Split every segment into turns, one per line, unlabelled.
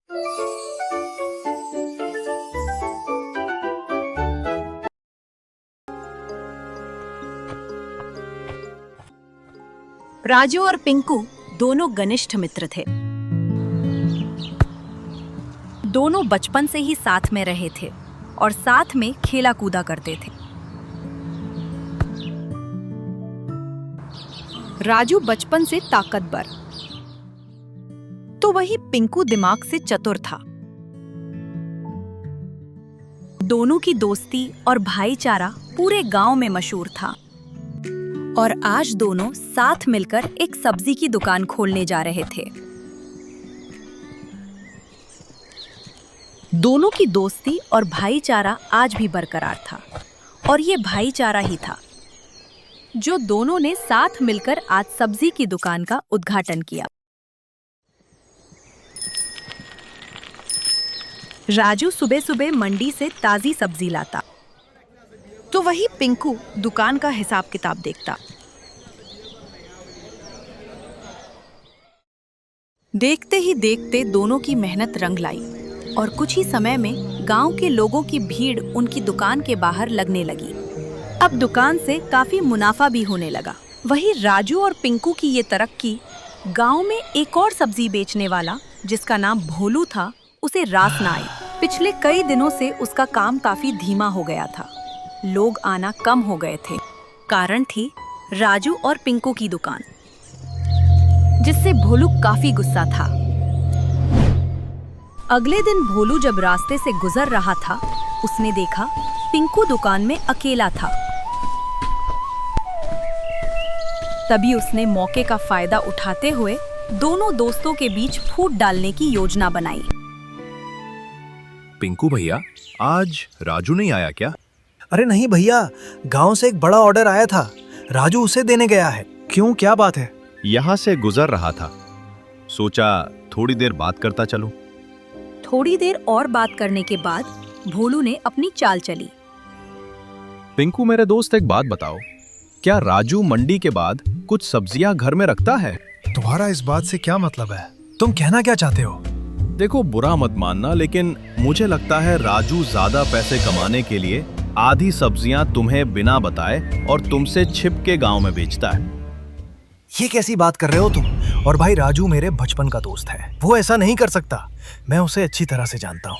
राजू और पिंकू दोनों घनिष्ठ मित्र थे। दोनों बचपन से ही साथ में रहे थे और साथ में खेला कूदा करते थे। राजू बचपन से ताकतवर, तो वही पिंकू दिमाग से चतुर था। दोनों की दोस्ती और भाईचारा पूरे गांव में मशहूर था और आज दोनों साथ मिलकर एक सब्जी की दुकान खोलने जा रहे थे। दोनों की दोस्ती और भाईचारा आज भी बरकरार था और ये भाईचारा ही था जो दोनों ने साथ मिलकर आज सब्जी की दुकान का उद्घाटन किया। राजू सुबह सुबह मंडी से ताजी सब्जी लाता, तो वही पिंकू दुकान का हिसाब किताब देखता। देखते ही देखते दोनों की मेहनत रंग लाई और कुछ ही समय में गांव के लोगों की भीड़ उनकी दुकान के बाहर लगने लगी। अब दुकान से काफी मुनाफा भी होने लगा। वही राजू और पिंकू की ये तरक्की गांव में एक और सब्जी बेचने वाला जिसका नाम भोलू था, उसे रास न आई। पिछले कई दिनों से उसका काम काफी धीमा हो गया था। लोग आना कम हो गए थे। कारण थी राजू और पिंकू की दुकान, जिससे भोलू काफी गुस्सा था। अगले दिन भोलू जब रास्ते से गुजर रहा था, उसने देखा पिंकू दुकान में अकेला था। तभी उसने मौके का फायदा उठाते हुए दोनों दोस्तों के बीच फूट डालने की योजना बनाई।
पिंकू भैया, आज राजू नहीं आया क्या?
अरे नहीं भैया, गांव से एक बड़ा ऑर्डर आया था, राजू उसे देने गया है। क्यों, क्या बात है?
यहाँ से गुजर रहा था, सोचा थोड़ी देर बात करता चलूं।
थोड़ी देर और बात करने के बाद भोलू ने अपनी चाल चली।
पिंकू मेरे दोस्त, एक बात बताओ, क्या राजू मंडी के बाद कुछ सब्जियां घर में रखता है?
तुम्हारा इस बात से क्या मतलब है? तुम कहना क्या चाहते हो?
देखो, बुरा मत मानना, लेकिन मुझे लगता है राजू ज्यादा पैसे कमाने के लिए आधी सब्जियां तुम्हें बिना बताए और तुमसे छिप के गांव में बेचता है।
ये कैसी बात कर रहे हो तुम? और भाई, राजू मेरे बचपन का दोस्त है, वो ऐसा नहीं कर सकता। मैं उसे अच्छी तरह से जानता हूँ।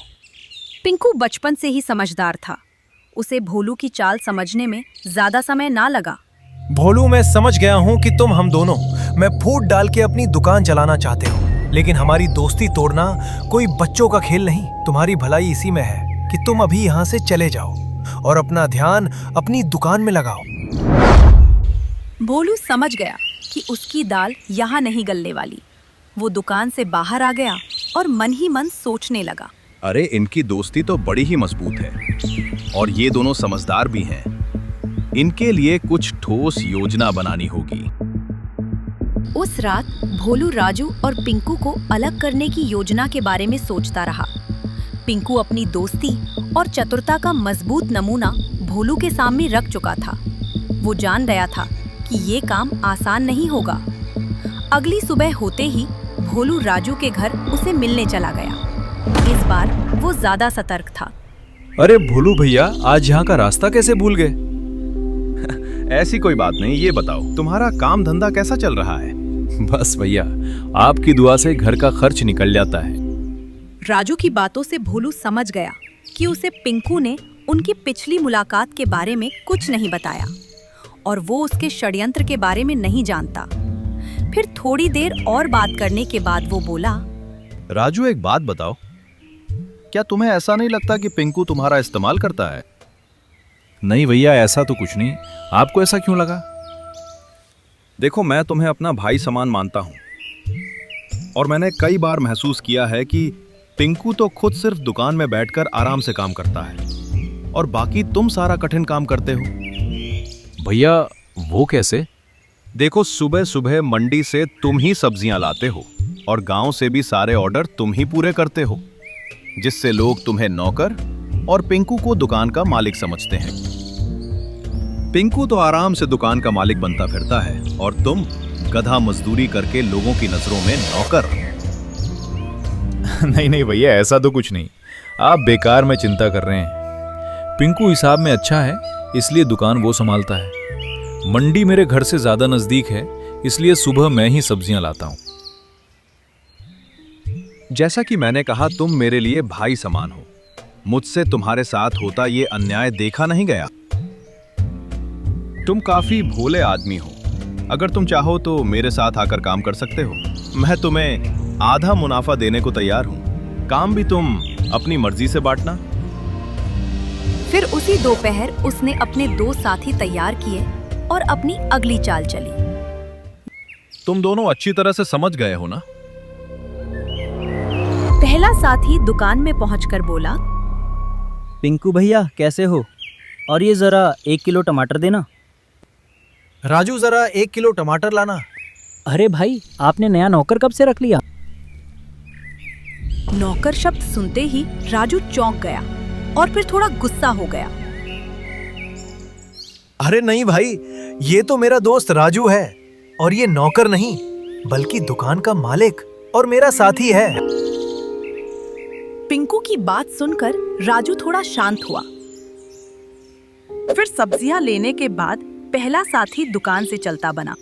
पिंकू बचपन से ही समझदार था। उसे भोलू की चाल समझने में ज्यादा समय ना लगा।
भोलू, मैं समझ गया हूँ कि तुम हम दोनों मैं फूट डाल के अपनी दुकान चलाना चाहते हो, लेकिन हमारी दोस्ती तोड़ना कोई बच्चों का खेल नहीं। तुम्हारी भलाई इसी में है कि तुम अभी यहाँ से चले जाओ और अपना ध्यान अपनी दुकान में लगाओ।
भोलू समझ गया कि उसकी दाल यहाँ नहीं गलने वाली। वो दुकान से बाहर आ गया और मन ही मन सोचने लगा।
अरे, इनकी दोस्ती तो बड़ी ही मजबूत है और ये दोनों समझदार भी हैं। इनके लिए कुछ ठोस योजना बनानी होगी।
उस रात भोलू राजू और पिंकू को अलग करने की योजना के बारे में सोचता रहा। पिंकू अपनी दोस्ती और चतुरता का मजबूत नमूना भोलू के सामने रख चुका था। वो जान गया था कि ये काम आसान नहीं होगा। अगली सुबह होते ही भोलू राजू के घर उसे मिलने चला गया। इस बार वो ज्यादा सतर्क था।
अरे भोलू भैया, आज यहाँ का रास्ता कैसे भूल गए? ऐसी कोई बात नहीं, ये बताओ तुम्हारा काम धंधा कैसा चल रहा है?
बस भैया, आपकी दुआ से घर का खर्च निकल जाता है।
राजू की बातों से भोलू समझ गया कि उसे पिंकू ने उनकी पिछली मुलाकात के बारे में कुछ नहीं बताया और वो उसके षड्यंत्र के बारे में नहीं जानता। फिर थोड़ी देर और बात करने के बाद वो बोला,
राजू, एक बात बताओ, क्या तुम्हें ऐसा नहीं लगता कि पिंकू तुम्हारा इस्तेमाल करता है?
नहीं भैया, ऐसा तो कुछ नहीं। आपको ऐसा क्यों लगा?
देखो, मैं तुम्हें अपना भाई समान मानता हूँ और मैंने कई बार महसूस किया है कि पिंकू तो खुद सिर्फ दुकान में बैठकर आराम से काम करता है और बाकी तुम सारा कठिन काम करते हो।
भैया, वो कैसे?
देखो, सुबह सुबह मंडी से तुम ही सब्जियां लाते हो और गांव से भी सारे ऑर्डर तुम ही पूरे करते हो, जिससे लोग तुम्हें नौकर और पिंकू को दुकान का मालिक समझते हैं। पिंकू तो आराम से दुकान का मालिक बनता फिरता है और तुम गधा मजदूरी करके लोगों की नजरों में नौकर।
नहीं नहीं भैया, ऐसा तो कुछ नहीं। आप बेकार में चिंता कर रहे हैं। पिंकू हिसाब में अच्छा है, इसलिए दुकान वो संभालता है। मंडी मेरे घर से ज्यादा नजदीक है, इसलिए सुबह मैं ही सब्जियां लाता हूं।
जैसा कि मैंने कहा, तुम मेरे लिए भाई समान हो। मुझसे तुम्हारे साथ होता ये अन्याय देखा नहीं गया। तुम काफी भोले आदमी हो। अगर तुम चाहो तो मेरे साथ आकर काम कर सकते हो। मैं तुम्हें आधा मुनाफा देने को तैयार हूं। काम भी तुम अपनी मर्जी से बांटना।
फिर उसी दोपहर उसने अपने 2 साथी तैयार किए और अपनी अगली चाल चली।
तुम दोनों अच्छी तरह से समझ गए हो ना?
पहला साथी दुकान में पहुंचकर बोला,
पिंकू भैया कैसे हो? और ये जरा 1 किलो टमाटर देना।
राजू जरा 1 किलो टमाटर लाना।
अरे भाई, आपने नया नौकर कब से रख लिया?
नौकर शब्द सुनते ही राजू चौंक गया और फिर थोड़ा गुस्सा हो गया।
अरे नहीं भाई, ये तो मेरा दोस्त राजू है और ये नौकर नहीं बल्कि दुकान का मालिक और मेरा साथी है।
पिंकू की बात सुनकर राजू थोड़ा शांत हुआ। फिर सब्जियां लेने के बाद पहला साथी दुकान से चलता बना।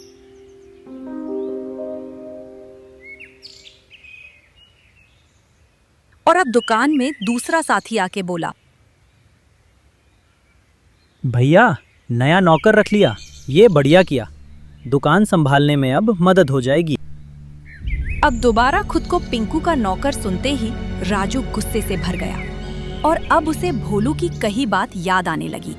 और अब दुकान में दूसरा साथी आके बोला,
भैया नया नौकर रख लिया, ये बढ़िया किया। दुकान संभालने में अब मदद हो जाएगी।
अब दोबारा खुद को पिंकू का नौकर सुनते ही राजू गुस्से से भर गया और अब उसे भोलू की कही बात याद आने लगी।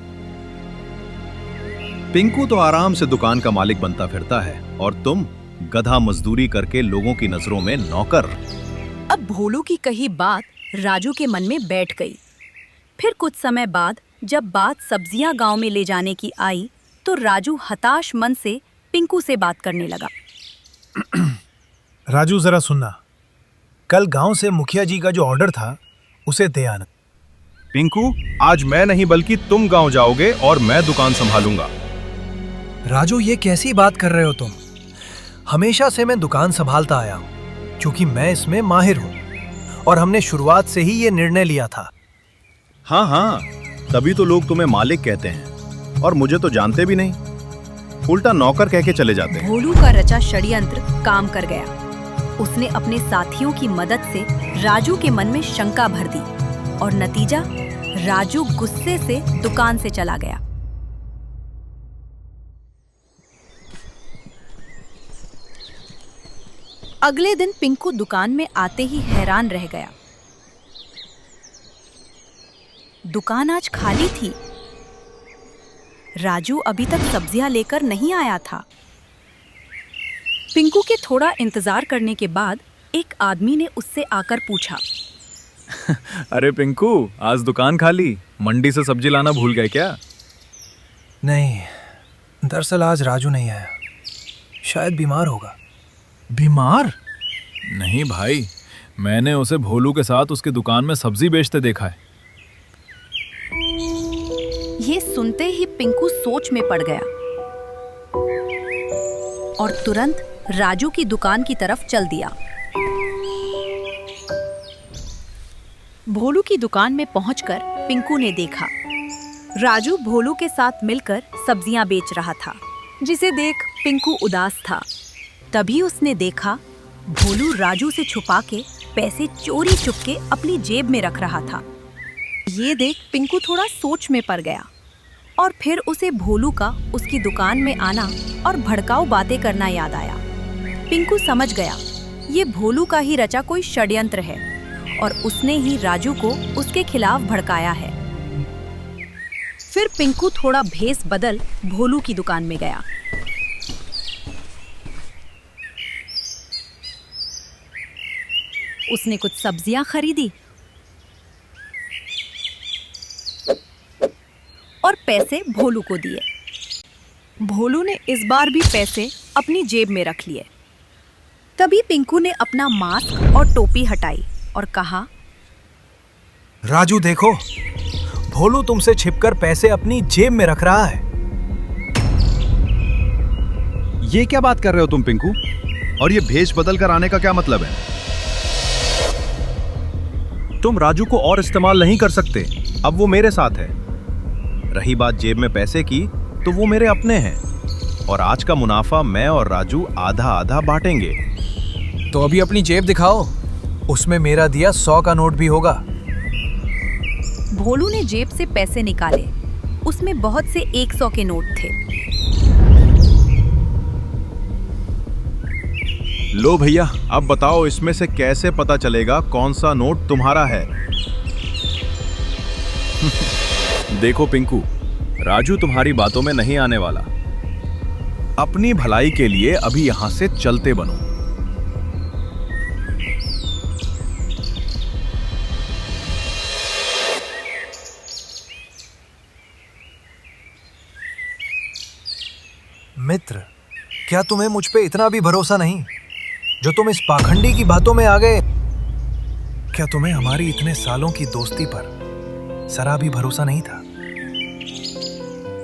पिंकू तो आराम से दुकान का मालिक बनता फिरता है और तुम गधा मजदूरी करके लोगों की नजरों में नौकर।
अब भोलू की कही बात राजू के मन में बैठ गई। फिर कुछ समय बाद जब बात सब्जियां गांव में ले जाने की आई तो राजू हताश मन से पिंकू से बात करने लगा।
राजू जरा सुनना, कल गांव से मुखिया जी का जो ऑर्डर था उसे दे आना।
पिंकू, आज मैं नहीं बल्कि तुम गांव जाओगे और मैं दुकान संभालूंगा।
राजू, ये कैसी बात कर रहे हो तुम? हमेशा से मैं दुकान संभालता आया हूं क्योंकि मैं इसमें माहिर हूं और हमने शुरुआत से ही ये निर्णय लिया था।
हाँ, तभी तो लोग तुम्हें मालिक कहते हैं और मुझे तो जानते भी नहीं, उल्टा नौकर कह के चले जाते हैं।
भोलू का रचा षड्यंत्र काम कर गया। उसने अपने साथियों की मदद से राजू के मन में शंका भर दी और नतीजा, राजू गुस्से से दुकान से चला गया। अगले दिन पिंकू दुकान में आते ही हैरान रह गया। दुकान आज खाली थी। राजू अभी तक सब्जियां लेकर नहीं आया था। पिंकू के थोड़ा इंतजार करने के बाद एक आदमी ने उससे आकर पूछा,
अरे पिंकू, आज दुकान खाली? मंडी से सब्जी लाना भूल गए क्या?
नहीं, दरअसल आज राजू नहीं आया, शायद बीमार होगा।
बीमार? नहीं भाई, मैंने उसे भोलू के साथ उसकी दुकान में सब्जी बेचते देखा है।
ये सुनते ही पिंकू सोच में पड़ गया और तुरंत राजू की दुकान की तरफ चल दिया। भोलू की दुकान में पहुंचकर पिंकू ने देखा राजू भोलू के साथ मिलकर सब्जियां बेच रहा था, जिसे देख पिंकू उदास था। तभी उसने देखा भोलू राजू से छुपा के पैसे चोरी चुपके अपनी जेब में रख रहा था। ये देख पिंकू थोड़ा सोच में पड़ गया और फिर उसे भोलू का उसकी दुकान में आना और भड़काऊ बातें करना याद आया। पिंकू समझ गया ये भोलू का ही रचा कोई षड्यंत्र है और उसने ही राजू को उसके खिलाफ भड़काया है। फिर पिंकू थोड़ा भेस बदल भोलू की दुकान में गया। उसने कुछ सब्जियां खरीदी और पैसे भोलू को दिए। भोलू ने इस बार भी पैसे अपनी जेब में रख लिए। तभी पिंकू ने अपना मास्क और टोपी हटाई और कहा,
राजू देखो, भोलू तुमसे छिपकर पैसे अपनी जेब में रख रहा है।
ये क्या बात कर रहे हो तुम पिंकू? और ये भेष बदल कर आने का क्या मतलब है? तुम राजू को और इस्तेमाल नहीं कर सकते, अब वो मेरे साथ है। रही बात जेब में पैसे की, तो वो मेरे अपने हैं और आज का मुनाफा मैं और राजू आधा आधा बांटेंगे।
तो अभी अपनी जेब दिखाओ, उसमें मेरा दिया 100 का नोट भी होगा।
भोलू ने जेब से पैसे निकाले। उसमें बहुत से 100 के नोट थे।
लो भैया, अब बताओ इसमें से कैसे पता चलेगा कौन सा नोट तुम्हारा है? देखो पिंकू, राजू तुम्हारी बातों में नहीं आने वाला। अपनी भलाई के लिए अभी यहां से चलते बनो।
मित्र, क्या तुम्हें मुझ पे इतना भी भरोसा नहीं जो तुम इस पाखंडी की बातों में आ गए? क्या तुम्हें हमारी इतने सालों की दोस्ती पर जरा भी भरोसा नहीं था?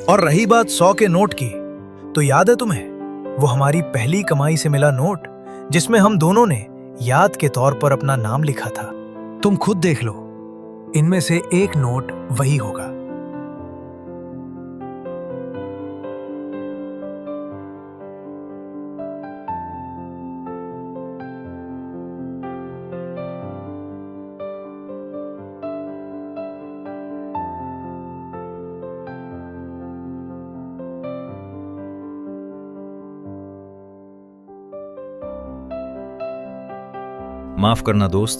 और रही बात 100 के नोट की, तो याद है तुम्हें वो हमारी पहली कमाई से मिला नोट जिसमें हम दोनों ने याद के तौर पर अपना नाम लिखा था? तुम खुद देख लो, इनमें से एक नोट वही होगा।
माफ करना दोस्त,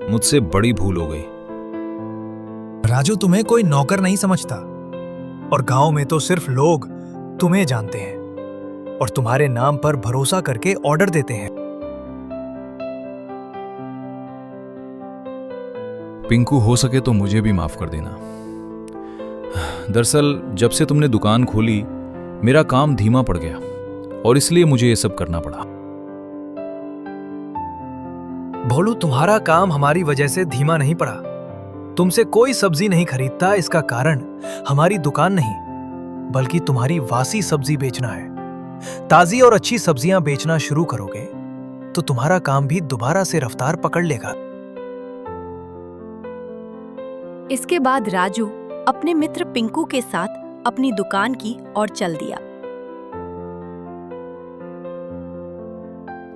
मुझसे बड़ी भूल हो गई।
राजू तुम्हें कोई नौकर नहीं समझता और गांव में तो सिर्फ लोग तुम्हें जानते हैं और तुम्हारे नाम पर भरोसा करके ऑर्डर देते हैं।
पिंकू, हो सके तो मुझे भी माफ कर देना। दरअसल जब से तुमने दुकान खोली मेरा काम धीमा पड़ गया और इसलिए मुझे ये सब करना पड़ा।
भोलू, तुम्हारा काम हमारी वजह से धीमा नहीं पड़ा। तुमसे कोई सब्जी नहीं खरीदता, इसका कारण हमारी दुकान नहीं बल्कि तुम्हारी वासी सब्जी बेचना है। ताजी और अच्छी सब्जियां बेचना शुरू करोगे तो तुम्हारा काम भी दोबारा से रफ्तार पकड़ लेगा।
इसके बाद राजू अपने मित्र पिंकू के साथ अपनी दुकान की ओर चल दिया।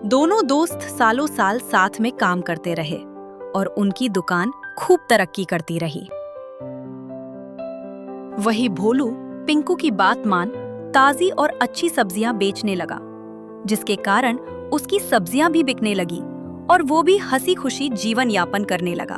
दोनों दोस्त सालों साल साथ में काम करते रहे और उनकी दुकान खूब तरक्की करती रही। वही भोलू पिंकू की बात मान ताजी और अच्छी सब्जियां बेचने लगा, जिसके कारण उसकी सब्जियां भी बिकने लगी और वो भी हंसी खुशी जीवन यापन करने लगा।